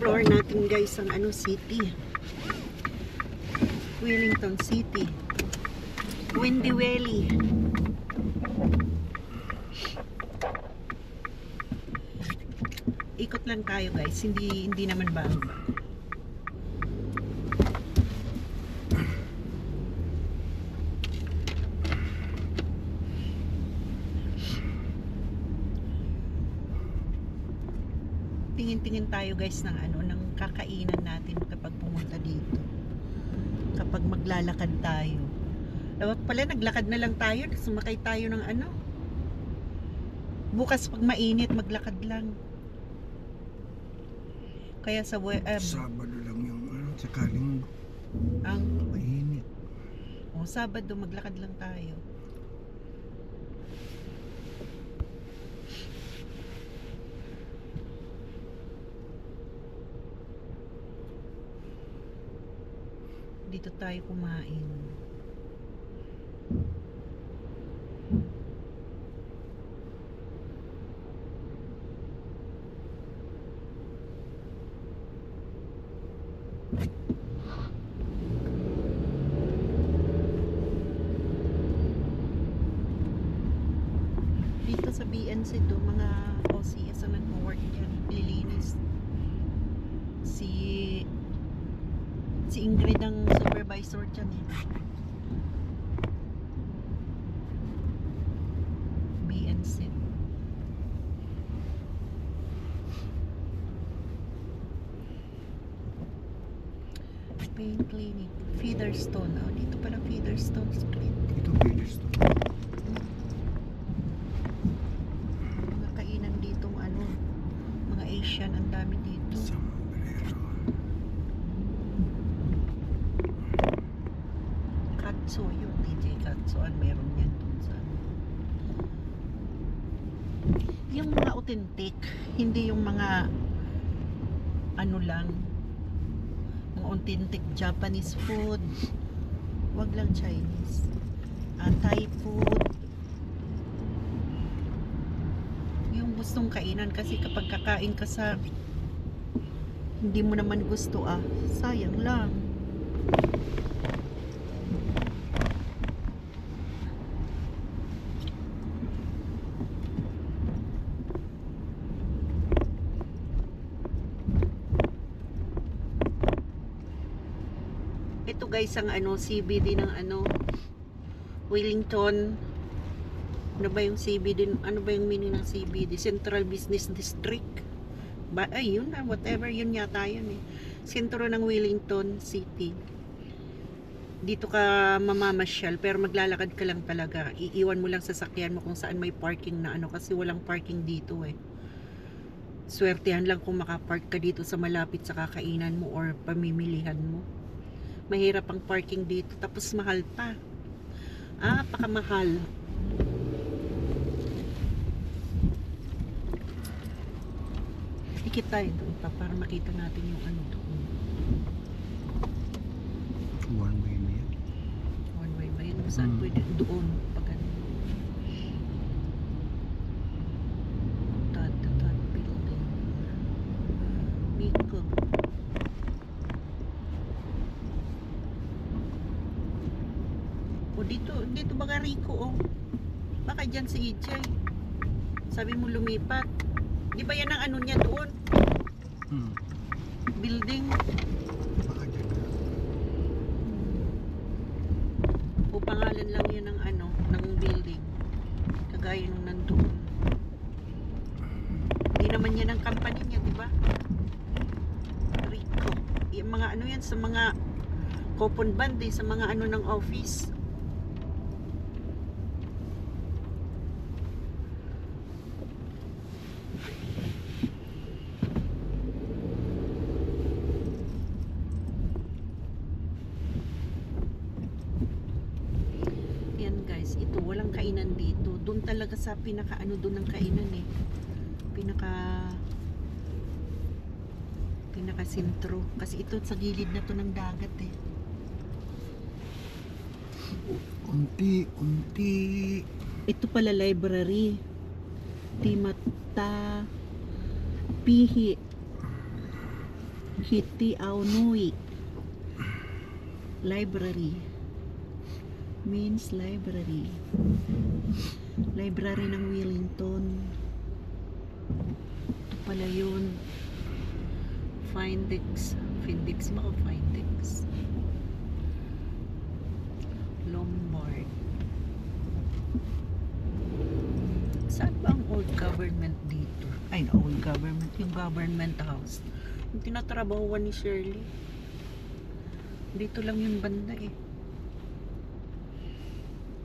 i-explore natin guys ang ano city. Wellington City. Windy Valley. Ikot lang tayo guys, hindi naman bago. Tingin-tingin tayo guys ng ano, ng kakainan natin kapag pumunta dito. Kapag maglalakad tayo. Dapat pala naglakad na lang tayo, sumakay tayo ng ano. Bukas pag mainit maglakad lang. Kaya sa Sabado lang yung ano, sakaling ang mainit. Sabado maglakad lang tayo. Dito tayo kumain. Dito sa BNC do, mga OCS ang nag-work dyan, lilinis. Si Ingrid ang supervisor dyan eh. BNC. Pain Clinic. Featherstone. Oh, dito pala Featherstone Clinic. Ito Peters to. Mga kainan dito, ano, mga Asian, ang dami dito. Sombrero. Katsu, yun, DJ Katsuan, meron yan dun sa yung mga authentic, hindi yung mga ano lang, mga authentic Japanese food, wag lang Chinese. Thai food, yung gustong kainan, kasi kapag kakain ka sa hindi mo naman gusto, sayang lang. Ito guys ang ano, CBD ng ano, Wellington. Ano ba yung CBD? Ano ba yung meaning ng CBD? Central Business District. Yun na, whatever, yun yata yun eh. Sentro ng Wellington City. Dito ka mamamasyal, pero maglalakad ka lang talaga. Iiwan mo lang sasakyan mo kung saan may parking na ano, kasi walang parking dito eh. Swertehan lang kung makapark ka dito sa malapit sa kakainan mo or pamimilihan mo. Mahirap ang parking dito, tapos mahal pa. Pakamahal. Ikit tayo doon pa para makita natin yung ano doon. One way na yan. One way ba yun? Saan pwede doon? Pag ano. Tad building. Miko. Dito baga Rico baka dyan si EJ sabi mo lumipat, di ba yan ang ano niya doon? Building Baka dyan na. o pangalan lang yan ng ano, ng building kagaya nung nandoon. Di naman yan ang company niya, di ba? Rico, yung mga ano yan sa mga coupon band sa mga ano ng office. Ito walang kainan dito, doon talaga sa pinaka ano doon ng kainan eh, pinaka sentro, kasi ito sa gilid na to ng dagat eh. Unti. Ito pala library. Timata Pihi. Hiti Aonui Library means library. Library ng Wellington. Ito pala yun. Findex. Findex ba o Findex? Lombard. Saan ba ang old government dito? Ay, no, old government. Yung government house. Yung tinatrabahuan ni Shirley. Dito lang yung banda eh.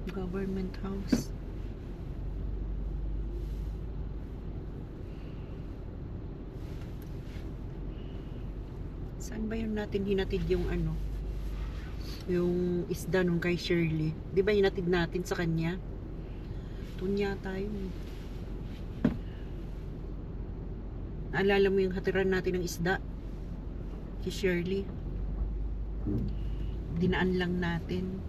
Government house. Saan ba yun natin hinatid yung ano? Yung isda nung kay Shirley. Di ba hinatid natin sa kanya? Doon yata yun. Naalala mo yung hatiran natin ng isda? Kay Shirley. Dinaan lang natin.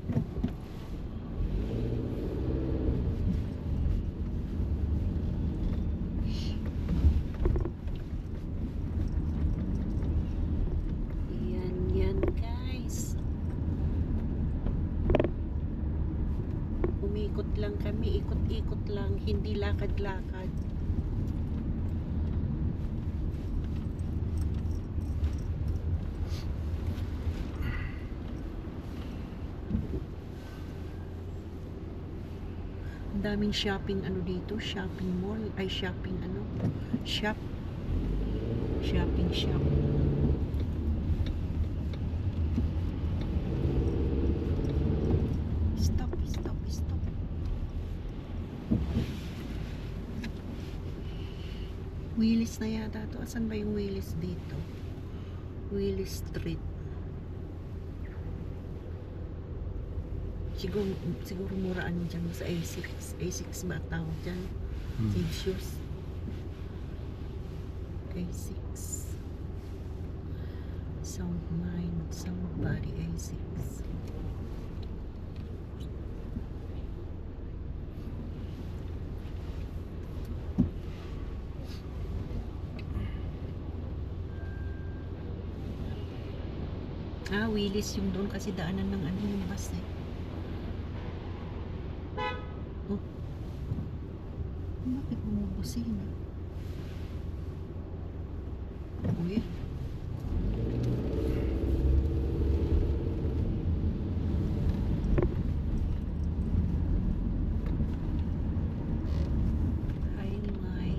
Yan guys. Umikot lang kami, ikot-ikot lang, hindi lakad-lakad. Ang daming shopping ano dito, shopping mall, ay shopping ano, shopping shop. Stop. Willis na yata to. Asan ba yung Willis dito? Willis Street. Siguro muraan dyan sa A6. A6 ba tawag dyan? Save shoes. A6. Sound mind, sound body A6. Willis yung doon kasi daanan ng ano yung bus eh. Oh. Bakit bumubusina? Uy. Hi, my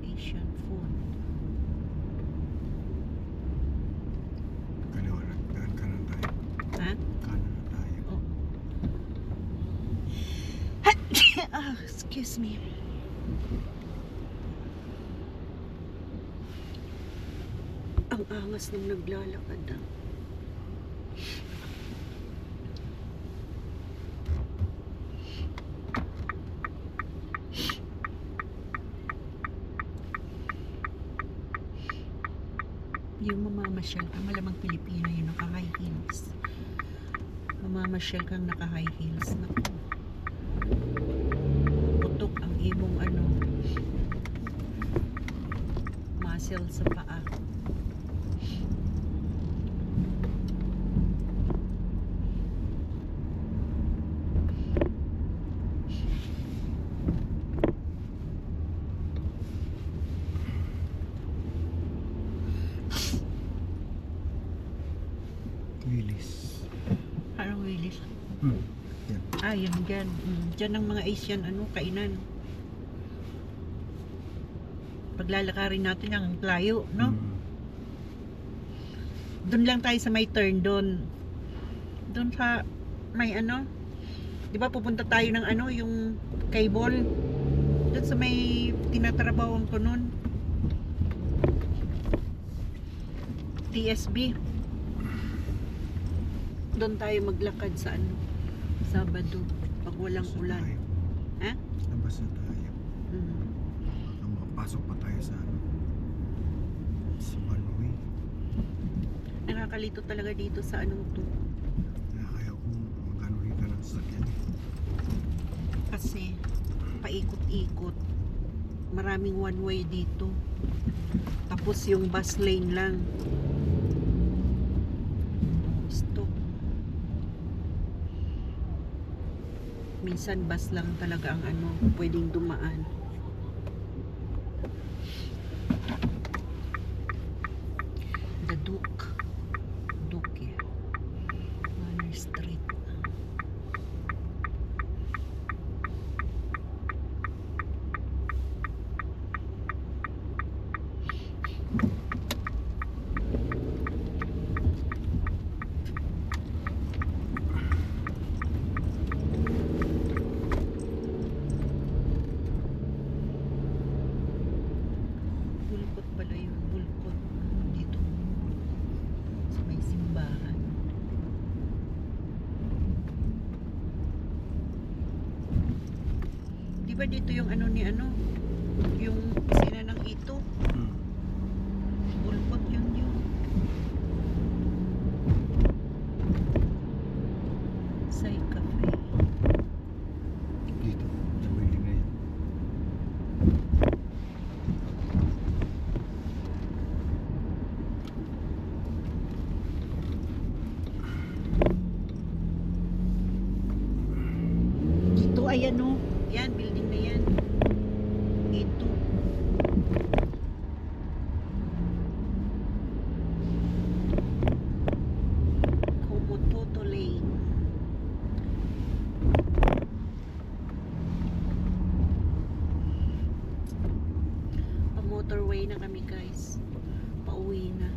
Asian food. Kanan tayo. Ha? Kanan na tayo. Oh. Excuse me. Ang angas nung naglalakad ah. Yung mamamasyal ka, malamang Pilipino yung naka-high heels. Mamamasyal kang naka-high heels. Naku. Putok ang imong ano, muscle sa paa. Willis. Anong Willis? Yan. Ah, yun dyan. Dyan ang mga Asian ano, kainan. Paglalakarin natin ang layo, no? Doon lang tayo sa may turn doon. Doon sa may ano, 'di ba pupunta tayo ng ano, yung cable. Doon sa may tinatrabawan ko noon. TSB. Doon tayo maglakad sa ano, Sabado pag walang ulan. Ha? Labas na tayo. Makapasok pa tayo sa ano, sa one way. Nakakalito talaga dito sa anong to. Kaya kung magkano rito ng sasakyan. Kasi paikot-ikot. maraming one way dito. Tapos yung bus lane lang. Stop. Minsan bus lang talaga ang ano, pwedeng dumaan. The Duke. Duke. Manor Street. Bulkot pala yun. Bulkot. Dito. Sa may simbahan. Di ba dito yung ano ni ano? Yung sina ng ito? Hmm. Bulkot yun yun. Sai Cafe. Dito, sa building na yan. Dito, ayan o. Yan, building na yan. Ito. Komototo Lane. Pa-motorway na kami guys. Pauwi na.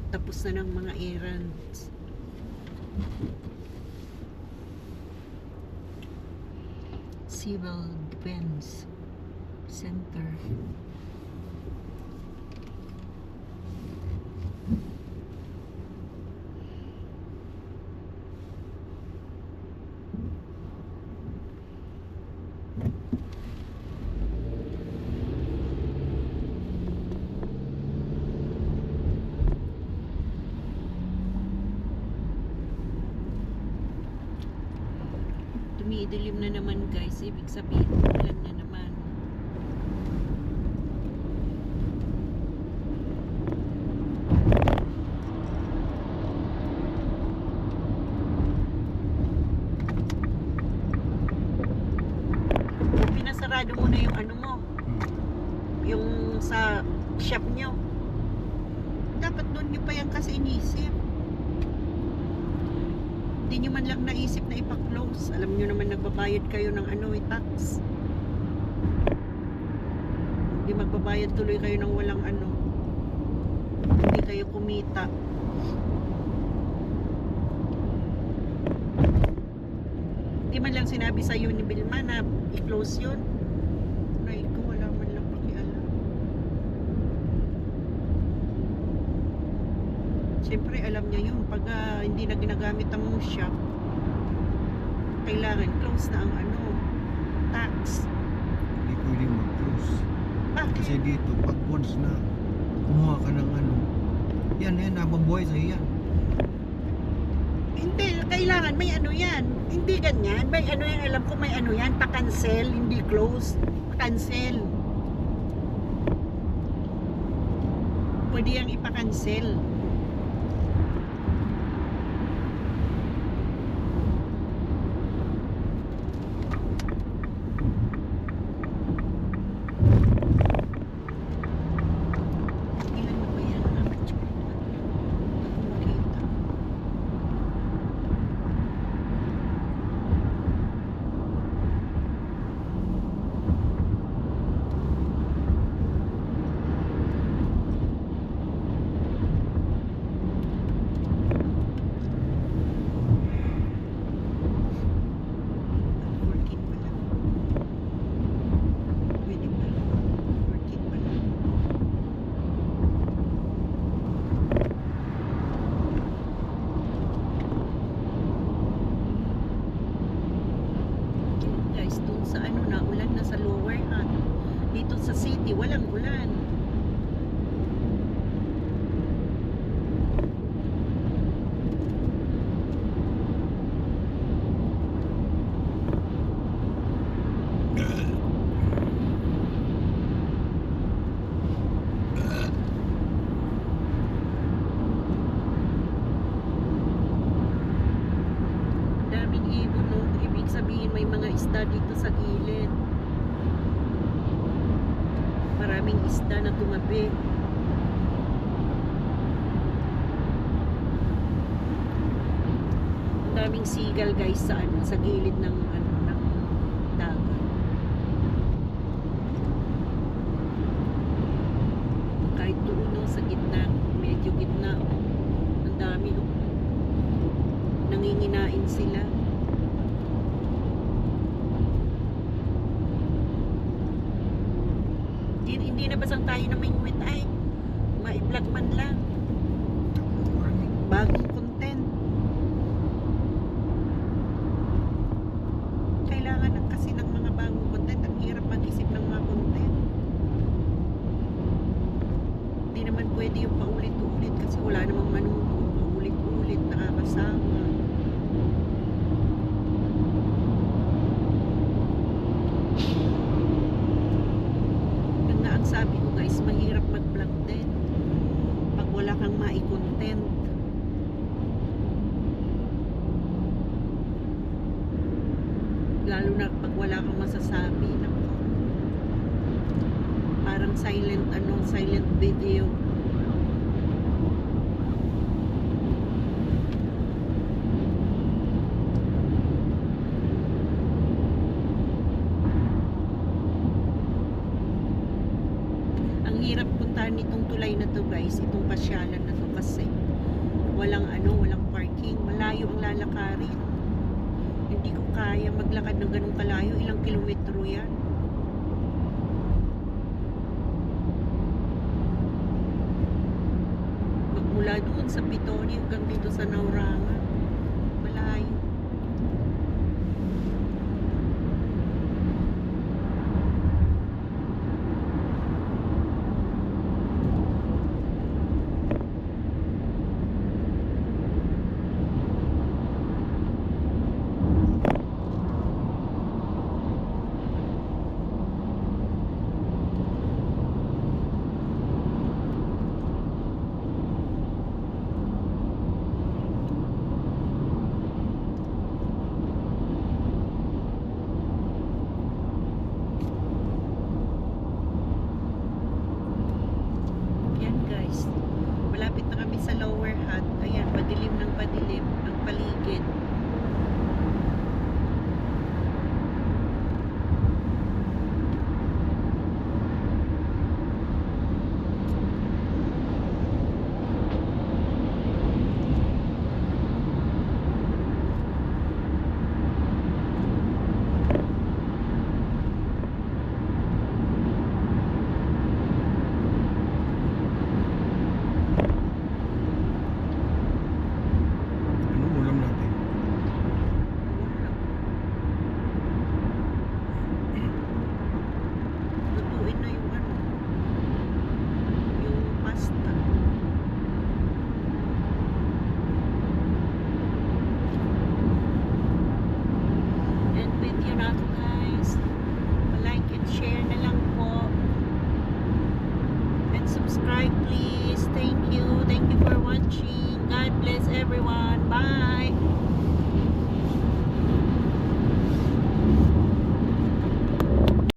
Tapos na ng mga errands. Civil Defense Center. Dumidilim na naman guys, ibig sabihin ulan na naman. Pinasarado mo na yung ano mo, yung sa shop nyo. Dapat doon nyo pa yan kasi inisip. Hindi nyo man lang naisip na ipa-close. Alam nyo naman nagbabayad kayo ng ano, tax. Hindi magbabayad tuloy kayo ng walang ano. Hindi kayo kumita. Hindi man lang sinabi sa ni Vilma na i-close yun. Ay ko, wala man lang pakialam. Siyempre alam niya yun. Pag hindi na ginagamit ang shop, kailangan close na ang ano, tax. Hindi pwedeng mag-close. Bakit? Kasi dito, pag once na kumuha ka ng ano, yan, habang buhay sa'yo yan. Hindi, kailangan may ano yan. Hindi ganyan. May ano yan, alam ko may ano yan, pa-cancel, hindi close. Pa-cancel. Pwede yang ipa-cancel. Ilan na ba yan? Apat siya. Makita. walang ulan. sabihin may mga isda dito sa gilid. Maraming isda na tumabi. Ang daming seagull guys sa ano, sa gilid ng ano ng dagat. Kahit doon no, sa gitna, medyo gitna, oh. Ang dami oh. Nanginginain sila. Hindi na basang tayo na may ngwit ay ma-vlog man lang bagong content. Kailangan na kasi ng mga bagong content. Ang hirap mag-isip ng mga content. Hindi naman pwede yung paulit-ulit kasi wala namang manunood. Paulit-ulit nakakasama. Ang sabi ko guys, mahirap mag-vlog din pag wala kang mai-content. Lalo na pag wala kang masasabi. Naku. Parang silent video. Hirap puntahan nitong tulay na to guys, itong pasyalan na to kasi walang parking, malayo ang lalakarin. Hindi ko kaya maglakad ng ganung kalayo, ilang kilometro yan. Magmula doon sa Pitoni hanggang dito sa Naurangan.